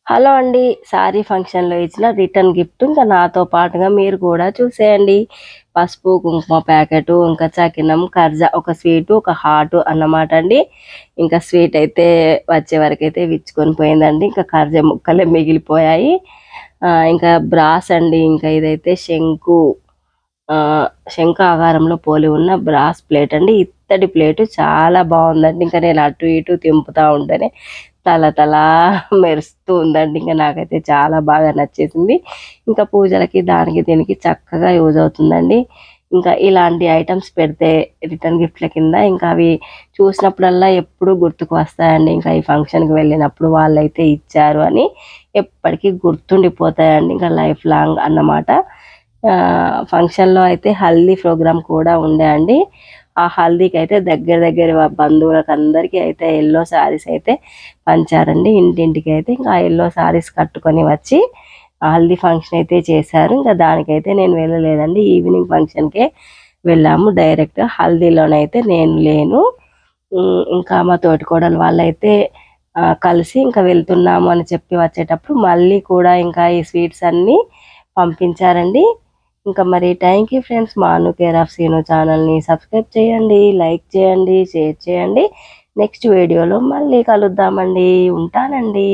Hello అండి. Sorry ఫంక్షన్‌లో ఇచ్చిన రిటర్న్ గిఫ్ట్ ఇంకా నాతో పాటుగా మీరు కూడా చూసేయండి. పసుపు, కుంకుమ ప్యాకెటు, ఇంకా చకినం, ఖర్జా ఒక స్వీటు, ఒక హాటు అన్నమాట అండి. ఇంకా స్వీట్ అయితే వచ్చే వరకైతే విచ్చుకొని పోయిందండి. ఇంకా ఖర్జా ముక్కలే మిగిలిపోయాయి. ఇంకా బ్రాస్ అండి. ఇంకా ఇదైతే శంకు ఆకారంలో పోలి ఉన్న బ్రాస్ ప్లేట్ అండి. ఇత్తడి ప్లేటు చాలా బాగుందండి. ఇంకా నేను అటు ఇటు తింపుతా ఉంటేనే తల మెరుస్తూ ఉందండి. ఇంకా నాకైతే చాలా బాగా నచ్చేసింది. ఇంకా పూజలకి దానికి దీనికి చక్కగా యూజ్ అవుతుందండి. ఇంకా ఇలాంటి ఐటమ్స్ పెడితే రిటర్న్ గిఫ్ట్ల కింద ఇంకా అవి చూసినప్పుడల్లా ఎప్పుడు గుర్తుకు వస్తాయండి. ఇంకా ఈ ఫంక్షన్కి వెళ్ళినప్పుడు వాళ్ళైతే ఇచ్చారు అని ఎప్పటికీ గుర్తుండిపోతాయండి. ఇంకా లైఫ్ లాంగ్ అన్నమాట. ఫంక్షన్లో అయితే హల్దీ ప్రోగ్రామ్ కూడా ఉండే అండి. ఆ హల్దీకి అయితే దగ్గర బంధువులకు అందరికీ అయితే ఎల్లో శారీస్ అయితే పంచారండి. ఇంటింటికి అయితే ఇంకా ఎల్లో శారీస్ కట్టుకొని వచ్చి హల్దీ ఫంక్షన్ అయితే చేశారు. ఇంకా దానికైతే నేను వెళ్ళలేదండి. ఈవినింగ్ ఫంక్షన్కే వెళ్ళాము. డైరెక్ట్గా హల్దీలోనైతే నేను లేను. ఇంకా మా తోటికోడలు వాళ్ళైతే కలిసి ఇంకా వెళ్తున్నాము అని చెప్పి వచ్చేటప్పుడు మళ్ళీ కూడా ఇంకా ఈ స్వీట్స్ అన్నీ పంపించారండి. ఇంకా మరి థ్యాంక్ యూ ఫ్రెండ్స్. మాను కేర్ ఆఫ్ సీను ఛానల్ని సబ్స్క్రైబ్ చేయండి, లైక్ చేయండి, షేర్ చేయండి. నెక్స్ట్ వీడియోలో మళ్ళీ కలుద్దామండి. ఉంటానండి.